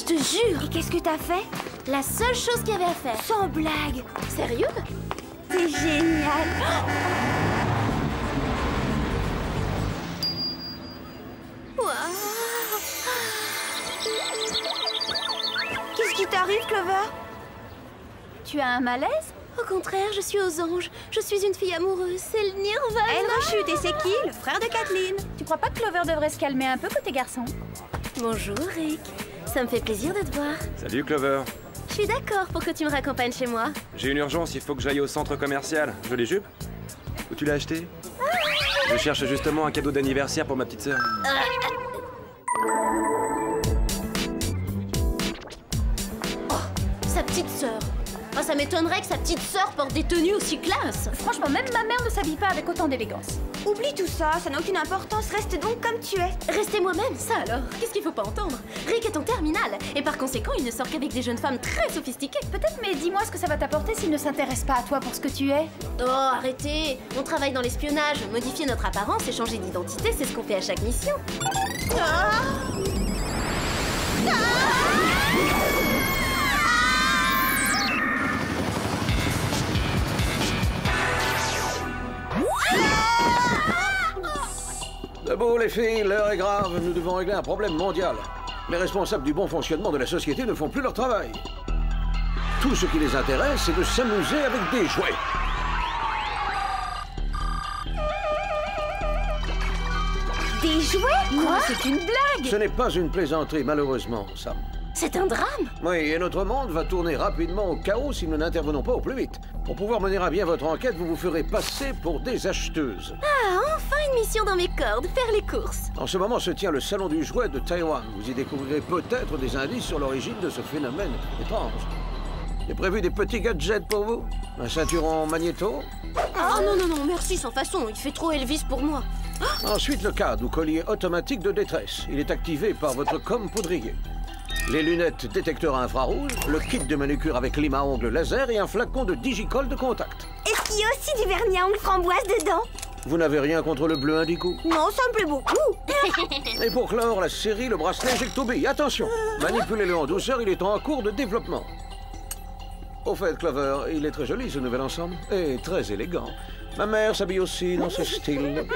te jure. Et qu'est-ce que t'as fait? La seule chose qu'il y avait à faire. Sans blague. Sérieux? C'est génial. Qu'est-ce qui t'arrive, Clover? Tu as un malaise? Au contraire, je suis aux anges. Je suis une fille amoureuse. C'est le nirvana. Elle rechute et c'est qui? Le frère de Kathleen. Tu crois pas que Clover devrait se calmer un peu côté garçon? Bonjour, Rick. Ça me fait plaisir de te voir. Salut Clover. Je suis d'accord pour que tu me raccompagnes chez moi. J'ai une urgence, il faut que j'aille au centre commercial. Jolie jupe? Où tu l'as acheté? Je cherche justement un cadeau d'anniversaire pour ma petite sœur. Sa petite sœur. Oh, ça m'étonnerait que sa petite sœur porte des tenues aussi classe. Franchement, même ma mère ne s'habille pas avec autant d'élégance. Oublie tout ça, ça n'a aucune importance. Reste donc comme tu es. Restez moi-même, ça alors. Qu'est-ce qu'il faut pas entendre? Rick est en terminale, et par conséquent, il ne sort qu'avec des jeunes femmes très sophistiquées. Peut-être, mais dis-moi ce que ça va t'apporter s'il ne s'intéresse pas à toi pour ce que tu es. Oh, arrêtez. On travaille dans l'espionnage. Modifier notre apparence et changer d'identité, c'est ce qu'on fait à chaque mission. Debout les filles, l'heure est grave, nous devons régler un problème mondial. Les responsables du bon fonctionnement de la société ne font plus leur travail. Tout ce qui les intéresse, c'est de s'amuser avec des jouets. Des jouets? Quoi? C'est une blague! Ce n'est pas une plaisanterie, malheureusement, Sam. C'est un drame. Oui, et notre monde va tourner rapidement au chaos si nous n'intervenons pas au plus vite. Pour pouvoir mener à bien votre enquête, vous vous ferez passer pour des acheteuses. Ah, enfin une mission dans mes cordes, faire les courses. En ce moment se tient le salon du jouet de Taïwan. Vous y découvrirez peut-être des indices sur l'origine de ce phénomène étrange. J'ai prévu des petits gadgets pour vous. Un ceinturon magnéto. Oh non, non, non, merci, sans façon. Il fait trop Elvis pour moi. Ensuite, le cadre ou collier automatique de détresse. Il est activé par votre com poudrier. Les lunettes détecteurs infrarouges, le kit de manucure avec lime à ongles laser et un flacon de digicol de contact. Est-ce qu'il y a aussi du vernis à ongles framboise dedans? Vous n'avez rien contre le bleu indigo? Non, ça me plaît beaucoup. Et pour clore la série, le bracelet Injecto-Bee. Attention, manipulez-le en douceur, il est en cours de développement. Au fait, Clover, il est très joli ce nouvel ensemble. Et très élégant. Ma mère s'habille aussi dans ce style.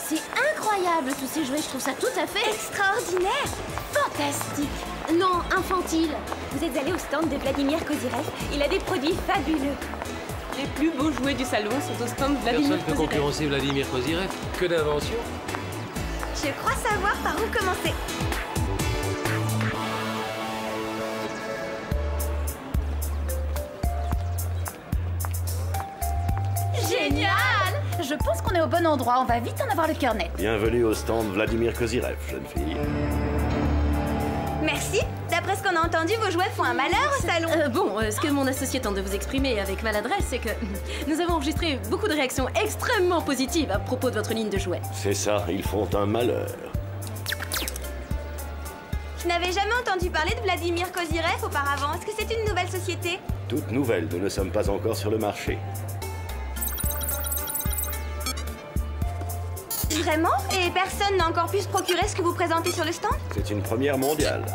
C'est incroyable tous ces jouets, je trouve ça tout à fait Extraordinaire. fantastique. Non, infantile. Vous êtes allé au stand de Vladimir Kozyrev. Il a des produits fabuleux. Les plus beaux jouets du salon sont au stand Vladimir Personne ne peut Kozyrev. concurrencer Vladimir Kozyrev. Que d'invention. Je crois savoir par où commencer. Génial! Je pense qu'on est au bon endroit, on va vite en avoir le cœur net. Bienvenue au stand Vladimir Kozyrev, jeune fille. Merci. D'après ce qu'on a entendu, vos jouets font un malheur au salon. Ce que mon associé tente de vous exprimer avec maladresse, c'est que nous avons enregistré beaucoup de réactions extrêmement positives à propos de votre ligne de jouets. C'est ça, ils font un malheur. Je n'avais jamais entendu parler de Vladimir Kozyrev auparavant. Est-ce que c'est une nouvelle société? Toute nouvelle, nous ne sommes pas encore sur le marché. Vraiment? Et personne n'a encore pu se procurer ce que vous présentez sur le stand? C'est une première mondiale.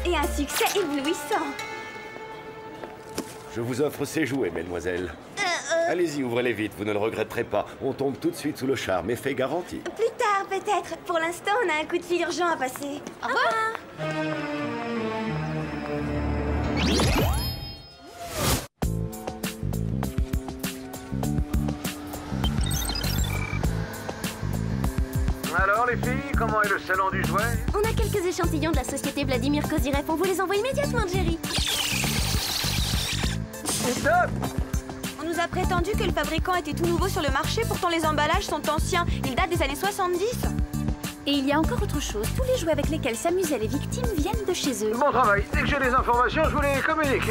Et un succès éblouissant. Je vous offre ces jouets, mesdemoiselles. Allez-y, ouvrez-les vite, vous ne le regretterez pas. On tombe tout de suite sous le charme, effet garanti. Plus tard, peut-être. Pour l'instant, on a un coup de fil urgent à passer. Au revoir. Alors les filles, comment est le salon du jouet? On a quelques échantillons de la société Vladimir Kozyrev. On vous les envoie immédiatement, Jerry. Stop! On nous a prétendu que le fabricant était tout nouveau sur le marché, pourtant les emballages sont anciens. Ils datent des années 70. Et il y a encore autre chose. Tous les jouets avec lesquels s'amusaient les victimes viennent de chez eux. Bon travail. Dès que j'ai des informations, je vous les communique.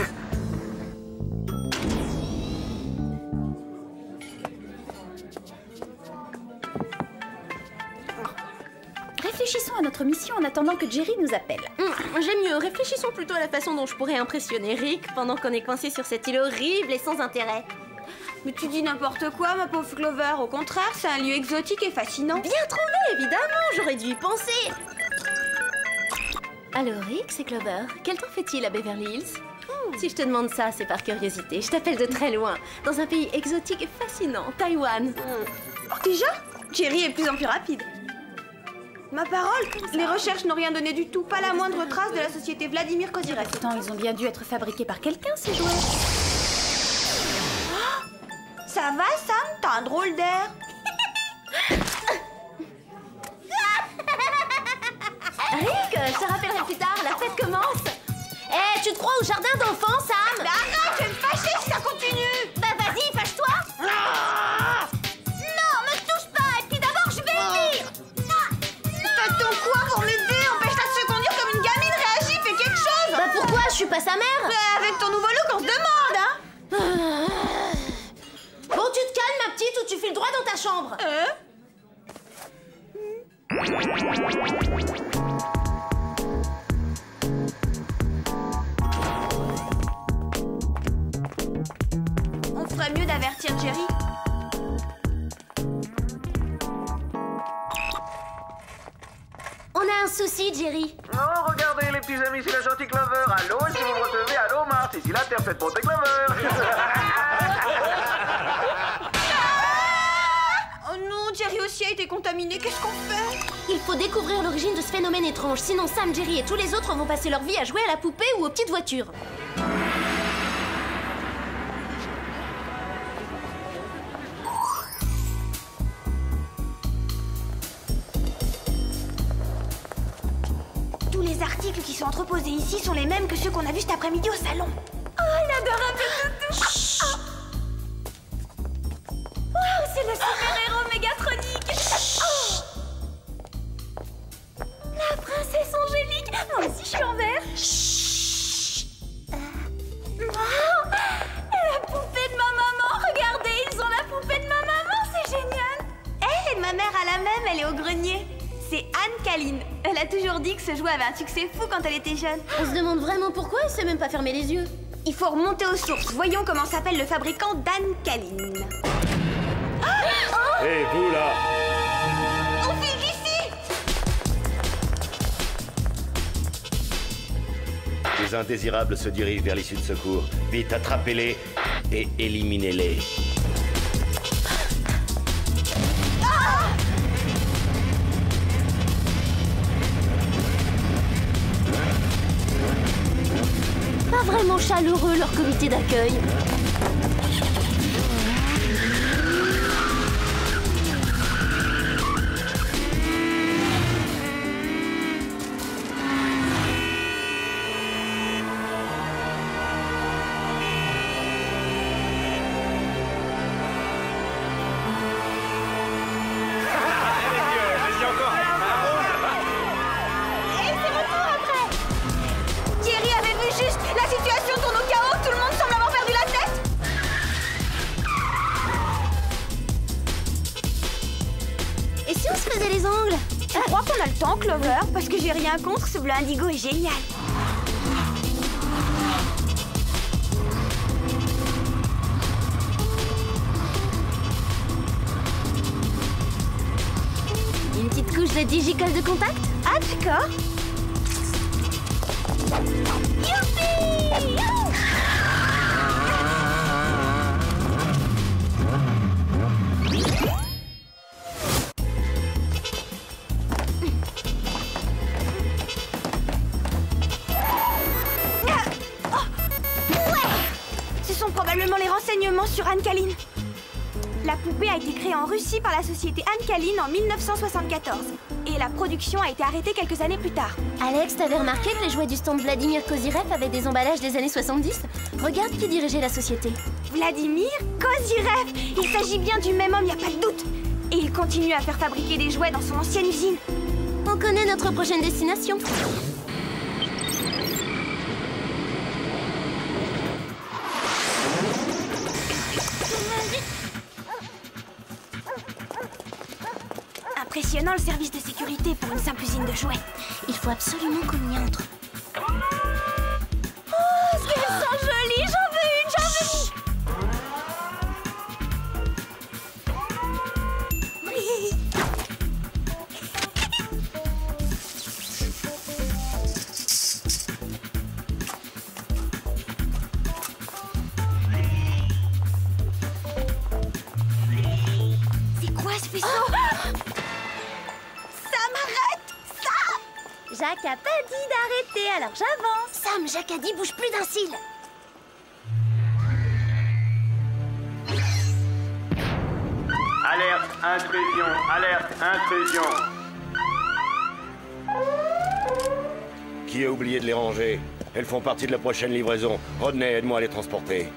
Réfléchissons à notre mission en attendant que Jerry nous appelle. J'aime mieux. Réfléchissons plutôt à la façon dont je pourrais impressionner Rick pendant qu'on est coincé sur cette île horrible et sans intérêt. Mais tu dis n'importe quoi, ma pauvre Clover. Au contraire, c'est un lieu exotique et fascinant. Bien trouvé, évidemment. J'aurais dû y penser. Alors, Rick, c'est Clover. Quel temps fait-il à Beverly Hills? Si je te demande ça, c'est par curiosité. Je t'appelle de très loin, dans un pays exotique et fascinant, Taïwan. Déjà, Jerry est de plus en plus rapide. Ma parole, les recherches n'ont rien donné du tout. Pas la moindre trace de la société Vladimir Kozyrev. Pourtant, ils ont bien dû être fabriqués par quelqu'un, ces jouets. Ça va, Sam? T'as un drôle d'air. Rick, je te rappellerai plus tard, la fête commence. Eh, tu te crois au jardin d'enfants, Sam? Mais arrête, je vais me fâcher si ça continue. Bah vas-y, fâche-toi. Non, me touche pas, et puis d'abord je vais dire. Fais ton quoi pour m'aider? Empêche-la de se conduire comme une gamine, réagis, fais quelque chose. Bah pourquoi? Je suis pas sa mère. Avec ton nouveau look, on se demande, hein. Bon, tu te calmes, ma petite, ou tu files droit dans ta chambre. On ferait mieux d'avertir Jerry. On a un souci, Jerry. Oh, regardez les petits amis, c'est la gentille Clover. Allô, si vous me recevez, allô Marthe, ici la Terre, faites monter Clover. Oh non, Jerry aussi a été contaminé, qu'est-ce qu'on fait? Il faut découvrir l'origine de ce phénomène étrange, sinon Sam, Jerry et tous les autres vont passer leur vie à jouer à la poupée ou aux petites voitures. Tous les articles qui sont entreposés ici sont les mêmes que ceux qu'on a vus cet après-midi au salon. Oh, l'adorable toutou! Wow, c'est le super-héros mégatronique! La princesse Angélique! Moi aussi, je suis en vert! Oh, la poupée de ma maman! Regardez, ils ont la poupée de ma maman! C'est génial! Elle et ma mère a la même, elle est au grenier. C'est Anne Kaline. Elle a toujours dit que ce jouet avait un succès fou quand elle était jeune. On se demande vraiment pourquoi elle sait même pas fermer les yeux. Il faut remonter aux sources. Voyons comment s'appelle le fabricant d'Anne Kaline. Hé, vous là! On file d'ici! Les indésirables se dirigent vers l'issue de secours. Vite, attrapez-les et éliminez-les. Pas vraiment chaleureux leur comité d'accueil. Jerry avait vu juste. La situation tourne au chaos. Tout le monde semble avoir perdu la tête. Et si on se faisait les ongles? Tu crois qu'on a le temps, Clover? Parce que j'ai rien contre, ce bleu indigo est génial. Une petite couche de digicolle de contact? Ah, d'accord. Youpi! Ce sont probablement les renseignements sur Anne Kaline. La poupée a été créée en Russie par la société Anne Kaline en 1974. Et la production a été arrêtée quelques années plus tard. Alex, t'avais remarqué que les jouets du stand Vladimir Kozyrev avaient des emballages des années 70? Regarde qui dirigeait la société. Vladimir Kozyrev. Il s'agit bien du même homme, y a pas de doute. Et il continue à faire fabriquer des jouets dans son ancienne usine. On connaît notre prochaine destination. Impressionnant le service de sécurité pour une simple usine de jouets. Il faut absolument qu'on y entre. Oh, qu'elles sont jolies! J'en veux une, j'en veux une! C'est quoi ce vaisseau? Sam, arrête! Sam! Jacques a pas dit d'arrêter, alors j'avance. Sam, Jacques a dit bouge plus d'un cil. Alerte, intrusion, alerte, intrusion. Qui a oublié de les ranger? Elles font partie de la prochaine livraison. Rodney, aide-moi à les transporter.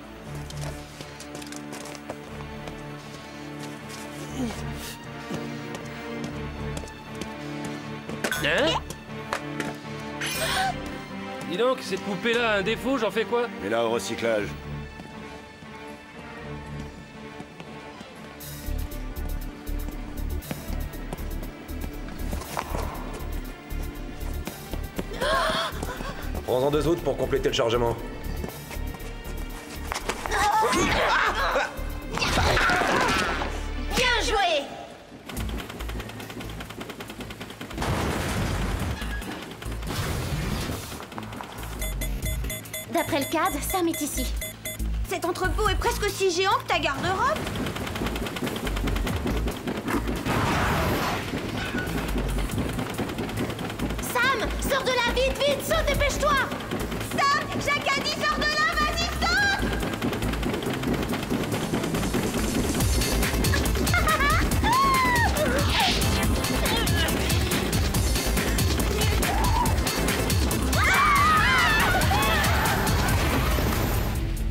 Hein? Dis donc, cette poupée-là a un défaut, j'en fais quoi? Et là, au recyclage. Prends-en 2 autres pour compléter le chargement. Bien joué! D'après le cadre, Sam est ici. Cet entrepôt est presque aussi géant que ta garde-robe. Sam, sors de là, vite, vite, saute, dépêche-toi! Sam, Jacques a dit sors de là, vas-y, saute!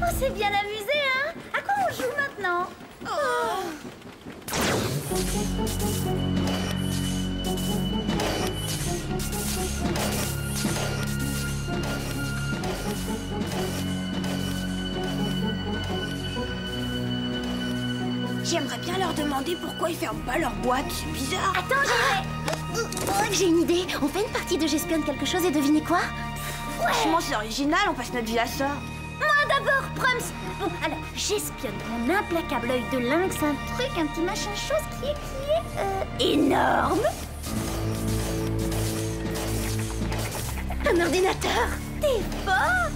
On s'est bien amusé, hein? À quoi on joue maintenant? J'aimerais bien leur demander pourquoi ils ferment pas leur boîte, c'est bizarre. Attends, j'ai une idée. On fait une partie de J'espionne quelque chose et devinez quoi? Franchement, c'est original, on passe notre vie à ça. Moi d'abord, Prums. Bon, alors, j'espionne mon implacable œil de lynx, un petit machin chose qui est énorme. Un ordinateur! T'es fort.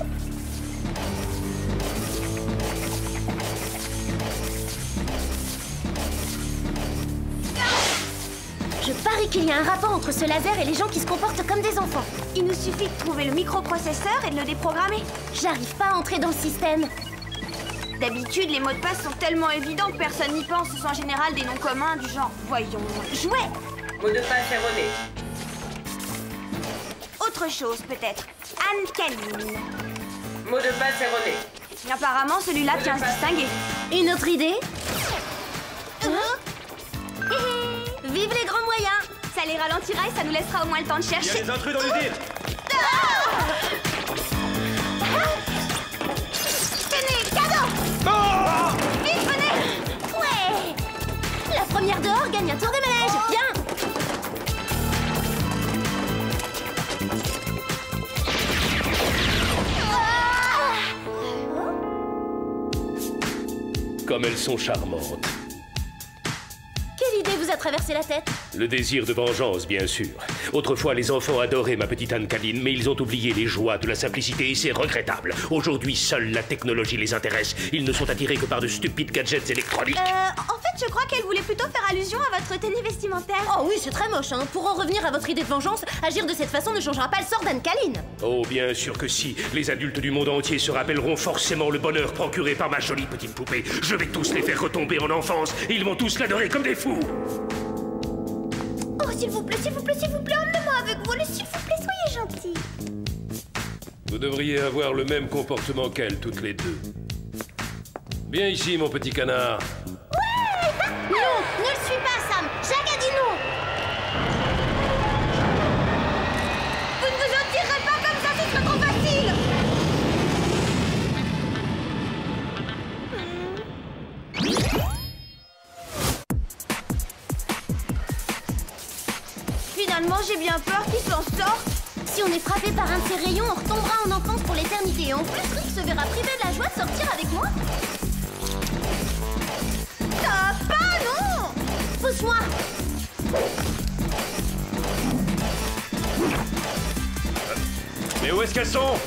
Je parie qu'il y a un rapport entre ce laser et les gens qui se comportent comme des enfants. Il nous suffit de trouver le microprocesseur et de le déprogrammer. J'arrive pas à entrer dans le système. D'habitude, les mots de passe sont tellement évidents que personne n'y pense. Ce sont en général des noms communs du genre, voyons, jouets. Mot de passe erroné. Autre chose, peut-être. Anne Kaline. Mot de passe erroné. Apparemment, celui-là tient à se distinguer. Une autre idée? Vive les grands moyens! Ça les ralentira et ça nous laissera au moins le temps de Il y a chercher. des intrus dans l'usine! Tenez, cadeau! Vite, venez! Ouais! La première dehors gagne un tour de manège! Bien! Comme elles sont charmantes. Quelle idée vous a traversé la tête? Le désir de vengeance, bien sûr. Autrefois, les enfants adoraient ma petite Anne Kaline, mais ils ont oublié les joies de la simplicité et c'est regrettable. Aujourd'hui, seule la technologie les intéresse. Ils ne sont attirés que par de stupides gadgets électroniques. En fait, je crois qu'elle voulait plutôt faire allusion à votre tenue vestimentaire. Oh oui, c'est très moche, hein. Pour en revenir à votre idée de vengeance, agir de cette façon ne changera pas le sort d'Anne Kaline. Oh, bien sûr que si. Les adultes du monde entier se rappelleront forcément le bonheur procuré par ma jolie petite poupée. Je vais tous les faire retomber en enfance. Ils vont tous l'adorer comme des fous. Oh, s'il vous plaît, s'il vous plaît, s'il vous plaît, emmenez-moi avec vous, s'il vous plaît, soyez gentils. Vous devriez avoir le même comportement qu'elles, toutes les deux. Viens ici, mon petit canard. Non, ne le suis pas, Sam. Jacques a dit non. Vous ne vous en tirerez pas comme ça, ce serait trop facile. Finalement, j'ai bien peur qu'il s'en sorte. Si on est frappé par un de ces rayons, on retombera en enfance pour l'éternité. Et en plus, Rick se verra privé de la joie de sortir avec moi. Ça va pas, non? Pousse-moi. Mais où est-ce qu'elles sont?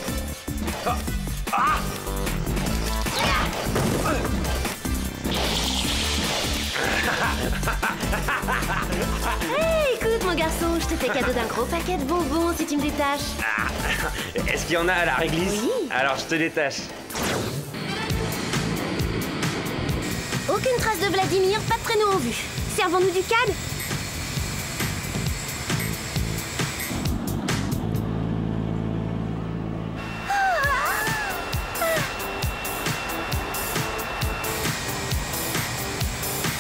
Hey, écoute, mon garçon, je te fais cadeau d'un gros paquet de bonbons si tu me détaches. Est-ce qu'il y en a à la réglisse? Oui. Alors je te détache. Aucune trace de Vladimir, pas de traîneau en vue. Servons-nous du CAD?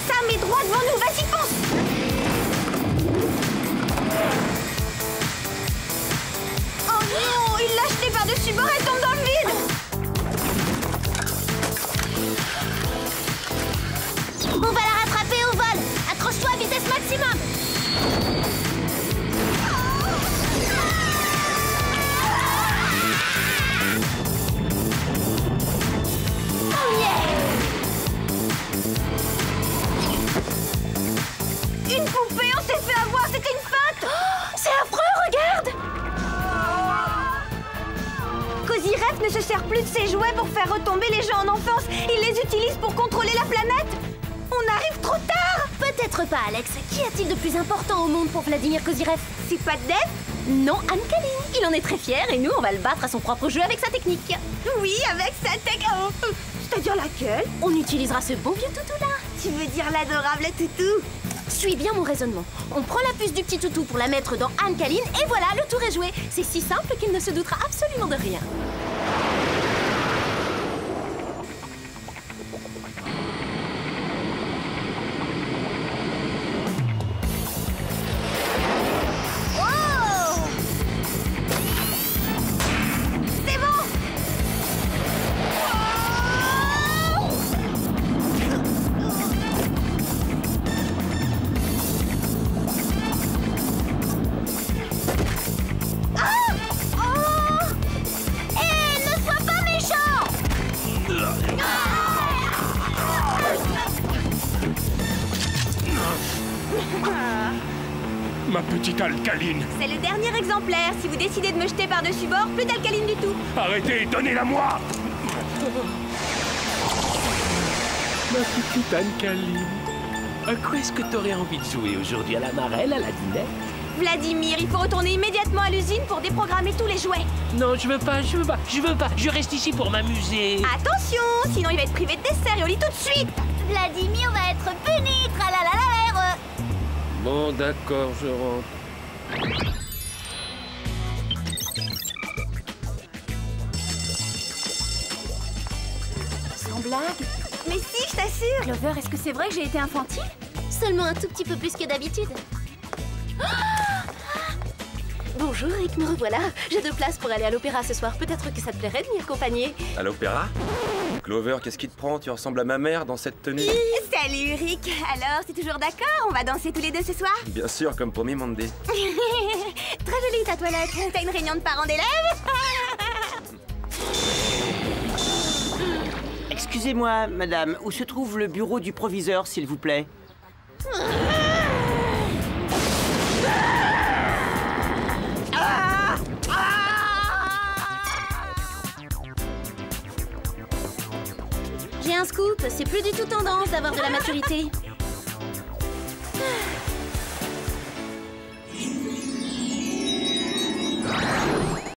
Sam est droit devant nous, vas-y, fonce! Oh non, il l'a jeté par-dessus bord et tombe dans le vide! On va la rattraper au vol. Accroche-toi à vitesse maximum. Oh yeah! Une poupée, on s'est fait avoir, c'était une feinte! C'est affreux, regarde! Cozy Ref ne se sert plus de ses jouets pour faire retomber les gens en enfance. Il les utilise pour contrôler la planète. On arrive trop tard! Peut-être pas, Alex. Qu'y a-t-il de plus important au monde pour Vladimir Kozyrev? C'est pas Def? Non, Anne-Kaline. Il en est très fier et nous, on va le battre à son propre jeu avec sa technique. Oui, avec sa tech... c'est-à-dire laquelle? On utilisera ce bon vieux toutou-là. Tu veux dire l'adorable toutou? Suis bien mon raisonnement. On prend la puce du petit toutou pour la mettre dans Anne-Kaline et voilà, le tour est joué. C'est si simple qu'il ne se doutera absolument de rien. C'est bon! Ne sois pas méchant! Ma petite Alcaline. C'est le dernier exemplaire. Si vous décidez de me jeter par-dessus bord, plus d'alcaline du tout. Arrêtez, donnez-la-moi. Ma petite Alcaline. À quoi est-ce que t'aurais envie de jouer aujourd'hui? À la marelle, à la dinette? Vladimir, il faut retourner immédiatement à l'usine pour déprogrammer tous les jouets. Non, je veux pas. Je reste ici pour m'amuser. Attention, sinon il va être privé de dessert et au lit tout de suite. Vladimir va être puni, tralalalère. Bon, d'accord, je rentre. Sans blague. Mais si, je t'assure. Clover, est-ce que c'est vrai que j'ai été infantile? Seulement un tout petit peu plus que d'habitude. Bonjour Rick, me revoilà. J'ai 2 places pour aller à l'opéra ce soir. Peut-être que ça te plairait de m'y accompagner. À l'opéra? Clover, qu'est-ce qui te prend? Tu ressembles à ma mère dans cette tenue. Salut Rick. Alors, t'es toujours d'accord? On va danser tous les deux ce soir? Bien sûr, comme promis, Monday. Très jolie ta toilette. T'as une réunion de parents d'élèves? Excusez-moi, madame, où se trouve le bureau du proviseur, s'il vous plaît? J'ai un scoop, c'est plus du tout tendance d'avoir de la maturité.